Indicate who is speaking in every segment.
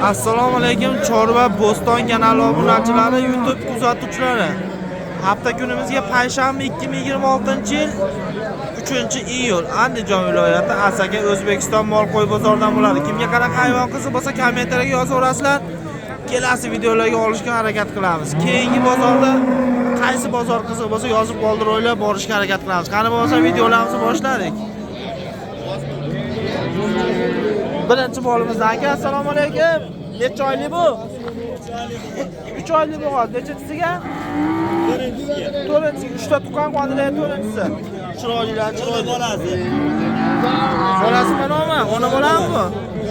Speaker 1: Assalomu alaykum Chorva Bo'ston kanali obunachilari, YouTube kuzatuvchilari. Hafta kunimizga payshanba 2026-yil 3-iyul Andijon viloyati Asaka O'zbekiston mol qo'y bozoridan bo'ladi. Kimga qanaqa hayvon qiziq bo'lsa kommentariyaga yozaverasizlar. Kelasi videolarga olishga harakat qilamiz. Keyingi bozorda qaysi bozor qiziq bo'lsa yozib qoldirib borishga harakat qilamiz. Qani bo'lsa videolarimizni boshladik. Birinchi molimiz aka, assalomu alaykum. Necha oylik bu? 3 oylik bo'lgan. Nechasiga? 4-chi. 3 ta tuqqan qoldilar, 4-chisi. Chiroylilar, chiroyli bolasi. Bolasi manami? Ona bolami bu?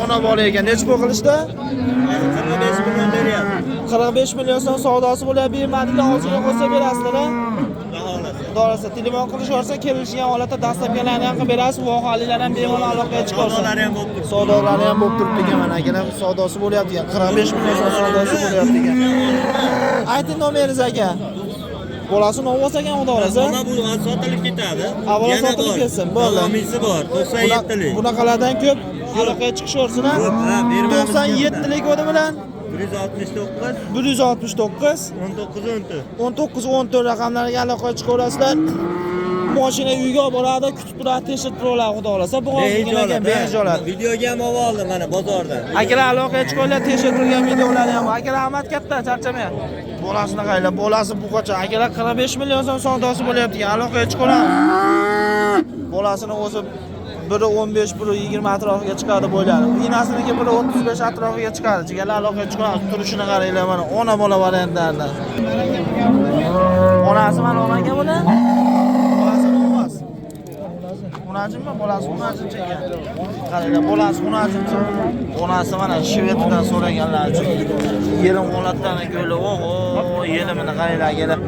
Speaker 1: Ona bola ekan. Necha pul qilishdi?
Speaker 2: 45 million beryapti.
Speaker 1: 45 million so'm savdosi bo'lib bermadilar, hozirga qo'ysa berasizlar-a? Dorasa telefon qilishsa kelishgan holatda dastlabkilarni ham qilib berasiz, vohaliklar ham bemalol aloqaga chiqarsiz.
Speaker 2: Savdolari ham bo'lib turibdi.
Speaker 1: Savdolari ham bo'lib turibdi ekan, mana akalar savdosi bo'lyapti ekan. 45 million so'm savdosi bo'lyapti ekan. Ayting nomeringiz aka. Bolasi nov bo'lsa ekan, xudo xolasa.
Speaker 2: Mana bu sotilib ketadi.
Speaker 1: Avvalo sotilib ketsin, bo'ldi.
Speaker 2: Davomiysi bor, 97 lik.
Speaker 1: Bunaqalardan ko'p aloqaga chiqishaversin-a. 97 lik o'di bilan
Speaker 2: 169
Speaker 1: 169 1914 raqamlariga aloqaga chiqaverasizlar. Mashina uyga boradi, kutib turadi, tekshirib turadi, xudo xolasa. Bu hozirgilarga bejizolat.
Speaker 2: Videoga ham oldim mana bozordan.
Speaker 1: Akalar aloqaga chiqinglar, tekshirib turgan videolarni ham. Akalar Ahmad katta, charchamay. Bolasini qaylab, bolasi bu qacha. Akalar 45 million so'm savdosi bo'lyapti ekan, aloqaga chiqaveramiz. Bolasini o'zi biri 15, biri 20 atrofiga chiqadi bo'ylari. Inasiniki biri 35 atrofiga chiqadi. Jigarlar aloqaga chiqamiz. Turishini qaranglar mana. Ona bola variantlaridan. Onasi mana onaga buni. Bolasi emas. Onajimmi? Bolasi onajimcha ekan. Qaranglar, bolasi onajimcha. Onasi mana Shveddan so'raganlar uchun. Yerim holatlarni ko'rlar. Oho, yelimini qaranglar, kelar.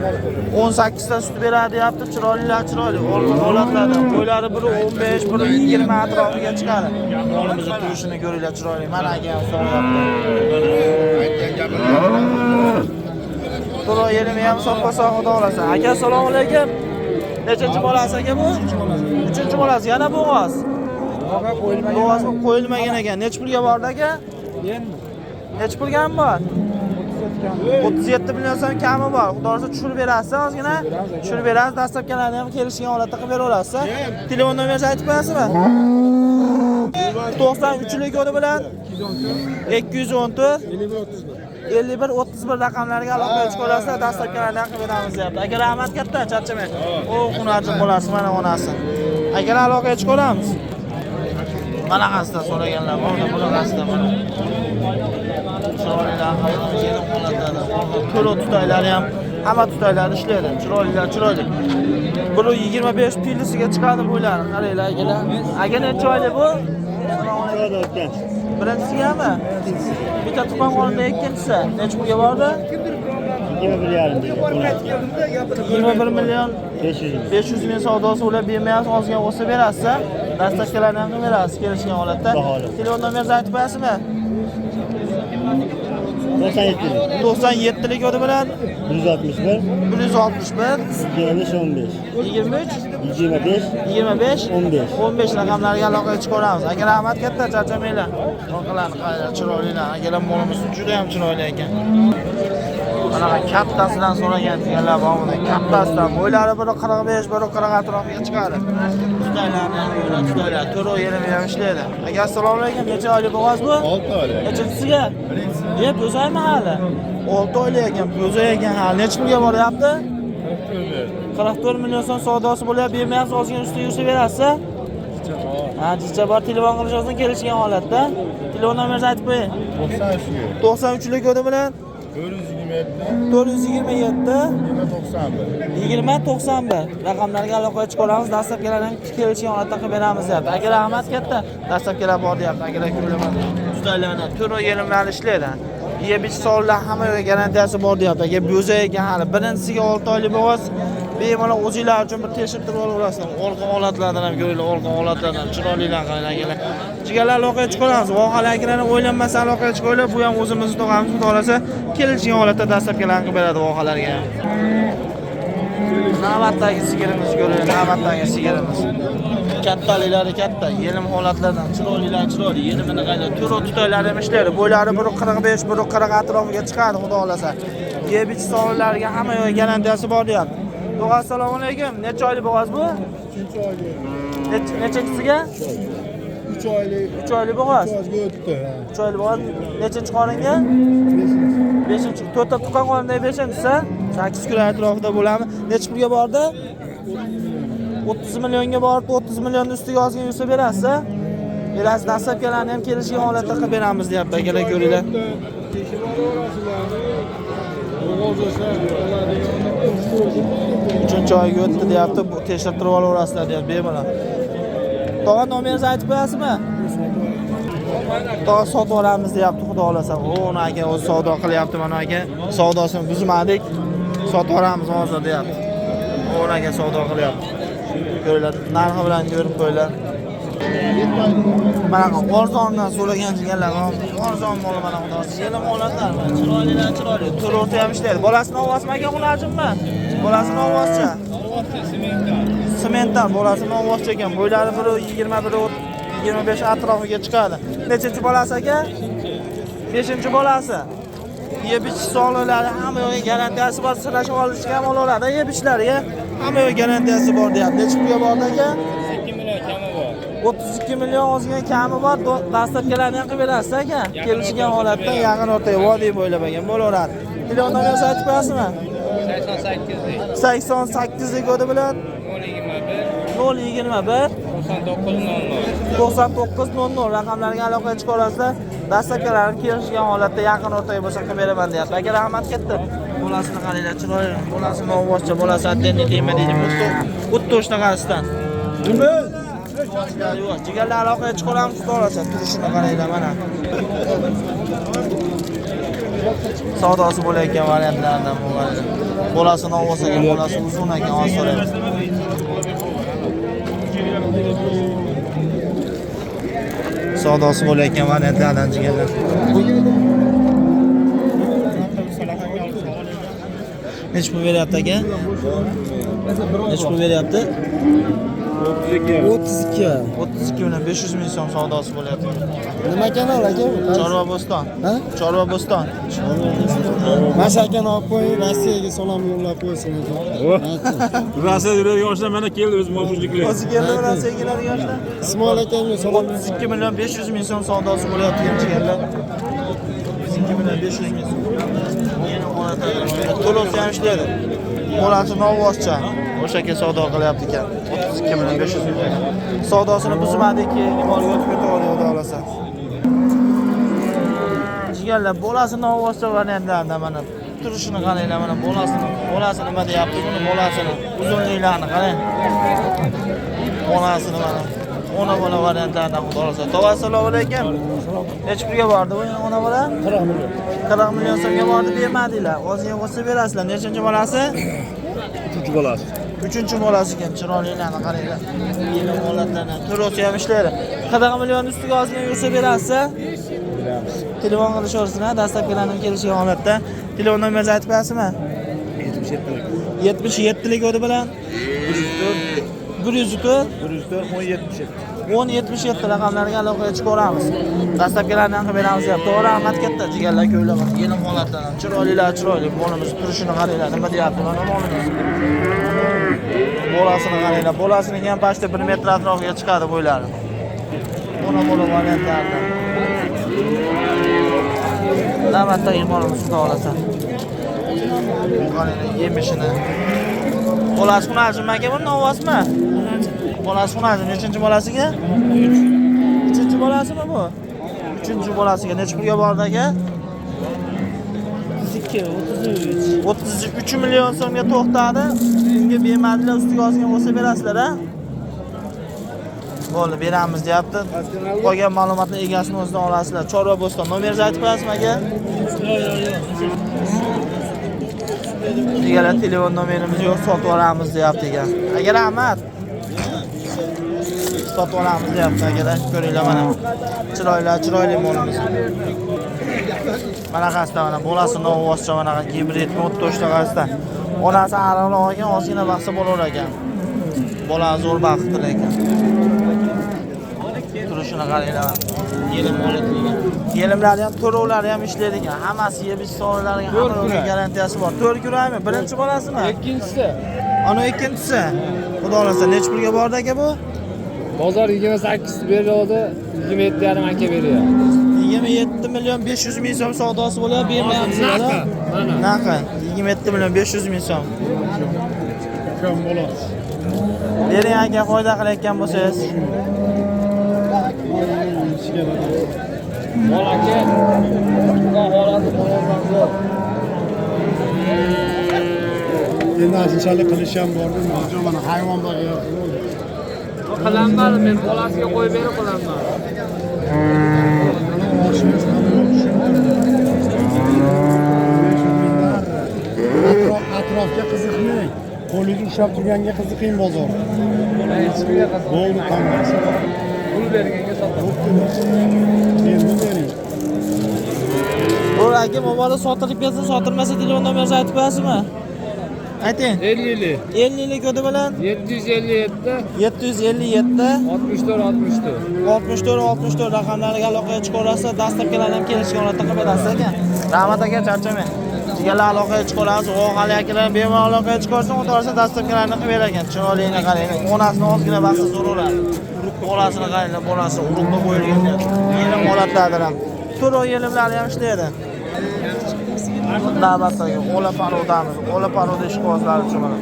Speaker 1: 18 ta sut beradi, deyapti. Chiroylilar, chiroyli. Holatlardan qo'ylari biri 15, biri 20 atrofiga chiqadi. Molimizni turishini ko'ringlar, chiroyli. Mana aka ham so'rayapti. To'g'ri, yerimi ham soppa-sog' xudo xolasa. Aka, assalomu alaykum. Nechanchi bolasi aka bu? 3-chi bolasi. Yana bo'g'oz. Bo'g'oz qo'yilmagan ekan. Nech pulga bordi aka? Nech pulga ham bor? 37 million so'm kami bor. Xudo xolasa tushirib berasiz, ozgina. Tushirib berasiz, dastlabkilarni ham kelishgan holatda qilib beraverasiz. Telefon nomeringizni aytib qo'yasizmi? 93 lik kodi bilan 214 51 31 raqamlariga aloqaga chiqarasizlar, dastlabkilarni qilib beramiz deyapti. Aka rahmat katta, charchamang. O, xunajim bolasi mana onasi. Aka aloqaga chiqaramiz. Mana qasdan so'raganlar bor, bunaqasidan mana. Chiroylilar, yerim holatlarda. To'lo tutaylari ham, hamma tutaylari ishlaydi. Chiroylilar, chiroyli. Buni 25 pillisiga chiqadi bo'ylari. Qaranglar, akalar. Aka necha oylik bu? Birinchisigami? Bitta tuqqan qo'lida ikkinchisi. Necha pulga bordi? 21 million 500 ming savdosi bo'lib bermayapsiz, ozgina o'sib berasiz. Dastlabkilarni ham qilib berasiz kelishgan holatda. Telefon nomeringizni aytib qo'yasizmi? 97 lik kodi bilan 161 23 15 raqamlariga aloqaga chiqaramiz. Aka rahmat katta, charchamanglar. Orqalarni qaranglar, chiroylilar. Akalar molimiz juda ham chiroyli ekan. Mana kattasidan so'ragan deganlar bormi? Kattasidan bo'ylari biri 45, biri 40 atrofiga chiqadi. Tutaylarni ham ko'radi, tutaylar. To'ro yerimi ham ishlaydi. Aka assalomu alaykum. Necha oylik bo'g'oz bu?
Speaker 3: 6 oylik.
Speaker 1: Nechasiga? Bo'zaymi hali? 6 oylik ekan, bo'zay ekan hali. Necha pulga boryapti? 44 million so'm savdosi bo'lib bermayapsiz, ozgina ustiga yursa berasiz. Ha, jicha bor, telefon qilishingizdan kelishgan holatda. Telefon nomeringizni aytib qo'ying. 93 lik kodi bilan 427 2091 raqamlarga aloqaga chiqaramiz, dastlabkilarni kelishgan holatda qilib beramiz deyapti. Aka rahmat katta, dastlabkilar bor deyapti. Akalar ko'raman. Tutaylarni, to'ro yerimlarni ishlaydi. Yeb-ich sog'liqlar hamma garantiyasi bor deyapti. Aka bo'zay ekan hali. Birinchisiga 6 oylik bo'g'oz. Bemalol o'zinglar uchun bir tekshirib turib olaverasizlar. Orqa holatlardan ham ko'ringlar, orqa holatlardan chiroylilar qaranglar akalar. Jigarlar aloqaga chiqaramiz. Vohalarni o'ylanmasa aloqaga chiqinglar. Bu ham o'zimizni tog'amiz, xudo xolasa kelishgan holatda dastlabkilarni qilib beradi vohalarga ham. Navbatdagi sigirimizni ko'raylik, navbatdagi sigirimiz. Kattaliklar katta, yelim holatlardan chiroylilar chiroyli, yelimini qayda turu tutoylari ham ishlaydi. Bo'ylari 1.45, 1.40 atrofiga chiqadi, xudo xolasa. Yeb-ich sog'liqlarga hamma yo'q garantiyasi bor deyapti. Tog'a assalomu alaykum. Necha oylik bo'g'oz bu?
Speaker 3: 3 oylik.
Speaker 1: Nechachisiga?
Speaker 3: 3 oylik.
Speaker 1: 3 oylik bo'g'oz.
Speaker 3: 3 oyga o'tibdi.
Speaker 1: 3 oylik bo'g'oz. Nechinchi qoringa? 5-chi. To'rtta tuqqan qorinda 5-chisi. 8 kun atrofida bo'lami? Necha pulga bordi? 30 millionga borib, 30 millionning ustiga ozgina yursa berasiz. Berasiz, dastlabkilarni ham kelishgan holatda qilib beramiz deyapti, akalar ko'ringlar. Uchinchi oyga o'tdi deyapti, bu tekshirtirib olaverasizlar deyapti, bemalol. Tog'a nomeringizni aytib qo'yasizmi? Tog'a sotib olamiz deyapti, xudo xolasa. Uni aka o'zi savdo qilyapti, mana aka. Savdosini buzmadik. Sotib olamiz hozir deyapti. Uni aka savdo qilyapti. Ko'ringlar, narxi bilan ko'rib qo'yinglar. Mana arzondan so'ragan jigarlar, arzon mol mana xudosi. Yelim holatlar, chiroylilar chiroyli. Tur o'rta ham ishlaydi. Bolasini ovozmi aka xunajimmi? Bolasini ovozcha. Sementdan bolasini ovozcha ekan. Bo'ylari 1.20-1.25 atrofiga chiqadi. Nechinchi bolasi aka? 5-bolasi. Yeb-ich sog'liqlari hamma yo'q garantiyasi bor. Sirashib olishga ham oladi. Yeb-ichlariga hamma yo'q garantiyasi bor deyapti. Necha pulga bordi aka? 32 million ozgina kami bor. Dastlabkilarni ham qilib berasiz aka. Kelishgan holatda yaqin o'rtaga vodiy bo'ylab ekan bo'laveradi. Telefon nomerini aytib qo'yasizmi? 88 kodi bilan 021 9900 raqamlarga aloqa chiqa olasizlar. Dastlabkilarni kelishgan holatda yaqin o'rtaga bo'lsa qilib beraman deyapti. Aka rahmat katta. Bolasini qaranglar chiroyli. Bolasini ovozcha, bolasi attenni deyman deydi. Xuddi o'shnaqasidan. Nima? Yo'q, jigarlar aloqaga chiqaramiz, to'g'risi, turishini qaranglar mana. Savdosi bo'layotgan variantlardan bu mana. Bolasini olsaga, bolasi uzun ekan, hozir so'raymiz. Savdosi bo'layotgan variantlardan jigarlar. Necha pul beryapti aka? Necha pul beryapti? 32 million 500 ming so'm savdosi bo'lyapti.
Speaker 3: Nima kanal aka?
Speaker 1: Chorva Bo'ston. Ha? Chorva Bo'ston.
Speaker 3: Masha akani olib qo'ying, Rossiyaga salom yo'llab qo'ysin aka.
Speaker 4: Rossiyada yoshlar mana keldi o'z mavjudliklar.
Speaker 1: O'zi keldi Rossiyaga yoshlar.
Speaker 3: Ismoil akamga salom.
Speaker 1: 32 million 500 ming so'm savdosi bo'lyapti jigarlar. 32 million 500 ming so'm. Yana holatda to'lov ham ishlaydi. Bolasi novvozcha. O'shaga savdo qilyapti ekan. 32 million 500 ming. Savdosini buzmadik, molga o'tib ketaveradi, xudo xolasa. Jigarlar, bolasi novvozcha variantlardan mana turishini qaranglar, mana bolasi nima deyapti, buni bolasini uzunliklarini qarang. Bolasini mana ona bola variantlardan xudo xolasa. Tog'a assalomu alaykum. Necha pulga bordi bu ona bola?
Speaker 3: 40 million.
Speaker 1: 40 million so'mga bordi bermadinglar. Ozgina bo'lsa berasizlar. Nechinchi bolasi?
Speaker 4: 3-bolasi.
Speaker 1: 3-bolasi ekan, chiroylilarni qaranglar. Yelim holatlardan to'ro'si ham ishlaydi. 40 million ustiga ozgina yursa berasiz.
Speaker 4: Beramiz.
Speaker 1: Telefon qilishaversin, dastlabkilarning kelishgan holatda. Telefon nomeringizni aytib qo'yasizmi? 77lik kodi bilan 104 1077 raqamlarga aloqaga chiqaramiz. Dastlabkilarni ham qilib beramiz deyapti. To'g'ri, rahmat katta jigarlar ko'ylaman. Yelim holatlardan chiroylilar chiroyli. Molimiz turishini qaranglar, nima deyapti mana molimiz. Bolasini qaranglar. Bolasini ham pastda 1 metr atrofiga chiqadi bo'ylari. Ona bola variantlardan. Navbatdagi molimiz xudo xolasa. Qaranglar, yemishini. Bolasi xunajim aka, bu novvozmi? Bolasi xunajim, nechinchi bolasiga? 3. bolasimi bu? 3 bolasiga necha pulga bordi aka? 33 million so'mga to'xtadi. Unga bermadilar, ustiga ozgina bo'lsa berasizlar, ha? Bo'ldi, beramiz deyapti. Qolgan ma'lumotni egasini o'zidan olasizlar. Chorva Bo'ston. Nomeringizni aytib qo'yasizmi aka? Deganlar telefon nomerimiz yo'q, sotib olamiz deyapti ekan. Aka rahmat. Sotib olamiz deyapti akalar. Ko'ringlar mana. Chiroyli molimiz. Mana qasda mana bolasi novvozcha mana gibrid modda o'shtaqasidan. Onasi ariqroq ekan, ozgina vaqtsa bo'lar ekan. Bola zo'r baxtli ekan. Turishini qaranglar. Yelim holatliga. Yelimlari ham, to'rovlari ham ishlaydi ekan. Hammasi yeb ichsonlariga hamma garantiyasi bor. 4 kuraymi? Birinchi bolasimi?
Speaker 5: Ikkinchisi.
Speaker 1: Ana ikkinchisi. Xudo xolasa necha pulga bordi aka bu?
Speaker 5: Bozor 28 berildi, 27,5 aka beriyor.
Speaker 1: 27 milyon 500 ming so'm savdosi bo'lyapti, bermayapsizlar.
Speaker 5: Mana.
Speaker 1: Naqa? 27 milyon 500 ming so'm.
Speaker 3: Kam bo'ladi.
Speaker 1: Bering aka, foyda qilayotgan bo'lsangiz.
Speaker 5: Bol aka. Xudo holati bozordan zo'r.
Speaker 3: Endi shunchalik qilish ham bordi. Mana hayvon boqyapti.
Speaker 5: Qilanmadi, men bolasiga qo'yib berib qilanman.
Speaker 3: Atrofga qiziqmang. Qo'lingizni ushlab turganga qiziqing bozor. Bo'ldi, tamom.
Speaker 5: Pul berganga sotaman.
Speaker 3: Endi bering.
Speaker 1: Bu aka mobaynni sotilib ketsa, sotilmasa telefon nomerini aytib qo'yasizmi? Ayting.
Speaker 5: 50.
Speaker 1: 50 kodi bilan
Speaker 5: 757
Speaker 1: 757
Speaker 5: 64
Speaker 1: 64 raqamlariga aloqaga chiqarasiz, dasturchilar ham kelishgan holatda qilib berasiz aka. Rahmat aka, charchamang. Jigarlar aloqaga chiqarasiz, o'g'ali akalar bemalol aloqaga chiqarsa, o'tarsa dasturchilarni qilib ber ekan. Chiroyligini qaranglar. Onasini ozgina vaqtda zo'roladi. Bolasini qaranglar, bolasi urug'ga qo'yilgan. Yelim holatlardir ham. To'rov yelimlari ham ishlaydi. Navbatdagi Ola parodamiz. Ola parodi ishqibozlari uchun mana.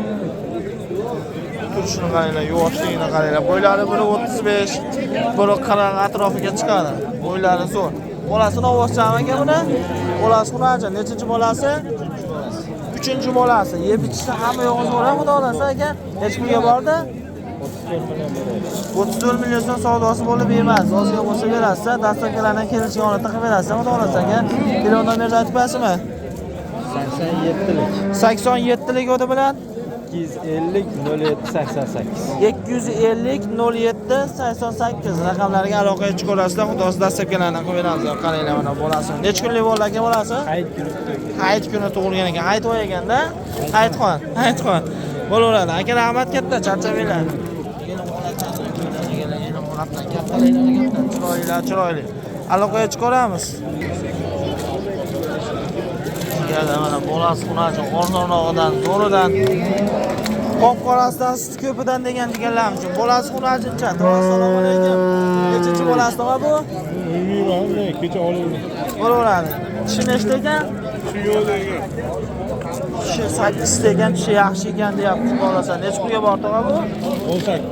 Speaker 1: Turishini qaranglar, yoshligini qaranglar. Bo'ylari biri 35, biri 40 atrofiga chiqadi. Bo'ylari zo'r. Bolasini ovozchami aka buni? Bolasi qanaqa? Nechinchi bolasi? 3-bolasi. Yeb ichsa hamma yo'g'i zo'r ham xudo xolasa aka. Hech pulga bordi? 34 million so'm savdosi bo'lib emas. Ozga bo'lsa berasiz, dasturchilardan kelishgan holatda qilib berasiz xudo xolasa aka. Telefon nomerini aytib qo'yasizmi? 87lik o'di bilan
Speaker 5: 250 07 88.
Speaker 1: 250 07 88 raqamlariga aloqaga chiqarasizlar. Xudosi dasturchilardan qilib beramiz. Qaranglar mana bolasini. Necha kunlik bo'ldi aka bolasi? Hayit kuni tug'ilgan ekan. Hayit voy ekanda. Hayitxon. Bo'laveradi. Aka rahmat katta, charchamanglar. Chiroyli. Aloqaga chiqaramiz. Mana bolasi xunachi o'rnog'idan, zo'ridan, qop-qorasidan, sut ko'pidan degan jigarlar uchun. Bolasi xunachincha. Assalomu alaykum. Nechinchi bolasi tog'a bu?
Speaker 3: Bilmayman, kecha oldim.
Speaker 1: Bo'laveradi. Tishi nechta ekan?
Speaker 3: Shu yo'lda ekan.
Speaker 1: Tishi 8 ekan, tishi yaxshi ekan deyapti bolasi. Necha pulga bor tog'a bu?
Speaker 3: 18.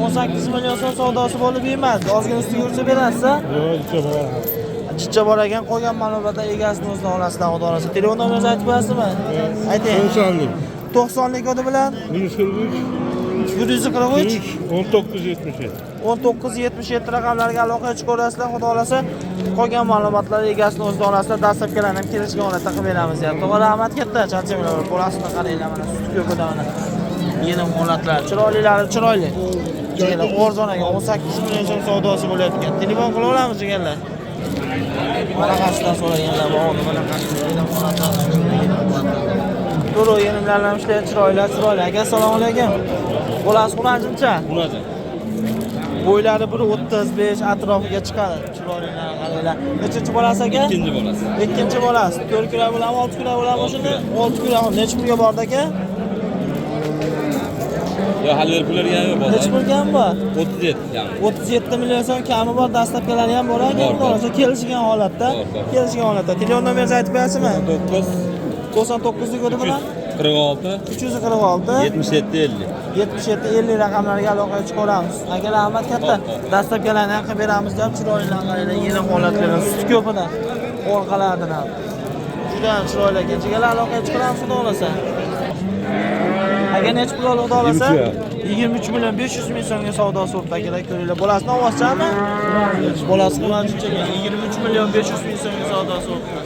Speaker 1: 18 million so'm savdosi bo'lib emas. Ozgina ustiga yursa berasiz?
Speaker 3: Yo'q,
Speaker 1: Chicha bor ekan, qolgan ma'lumotlar egasini o'zidan olasidan xudo xolasa. Telefon nomeringizni aytib qo'yasizmi? Ayting. 90lik kodi bilan 143 1977 raqamlariga aloqaga chiqarasizlar. Xudo xolasa qolgan ma'lumotlar egasini o'zidan olasizlar. Dasturchilarni ham kelishgan holatda qilib beramiz. To'g'ri, rahmat katta. Charchamanglar. Bolasini qaranglar mana sut ko'pida mana. Yelim holatlar, chiroylilari chiroyli. Jigarlar arzon ekan, 18 million so'm savdosi bo'layotgan. Telefon qila olamiz jigarlar. Bunaqasidan so'raganlar bor, To'rov yelimlar ham ishlaydi, chiroyli. Aka, assalomu alaykum. Bolasi qancha? Bo'ylari 135 atrofiga chiqadi. Chiroylilar qaranglar. Nechinchi bolasi aka? Ikkinchi bolasi. 4 kilo bilan 6 kilo bilan o'shini 6 kilo. Necha pulga bordi aka?
Speaker 2: Yo, hali pullarga yo'q bor.
Speaker 1: Necha pulga ham bor?
Speaker 2: 37 yani.
Speaker 1: 37 million so'm kami bor, dastlabkilari ham bor ekan. Xudosa kelishgan holatda. Telefon nomeringizni aytib qo'yasizmi? 99lik o'di bilan
Speaker 2: 46
Speaker 1: 346
Speaker 2: 77 50.
Speaker 1: 77 50 raqamlariga aloqaga chiqaramiz. Aka rahmat katta. Dastlabkilarni ham qilib beramiz deb chiroylilar qaranglar, yeni holatlar, sut ko'pidan, orqalaridan ham. Juda ham chiroyli ekan. Jigarlar aloqaga chiqaramiz xudo xolasa. Aka necha pul oldi xudo xolasa? 23 million 500 ming so'mga savdosi o'rtagilar ko'ringlar. Bolasini ovozchami? Bolasi qancha ekan? 23 million 500 ming so'mga savdosi o'rtagilar.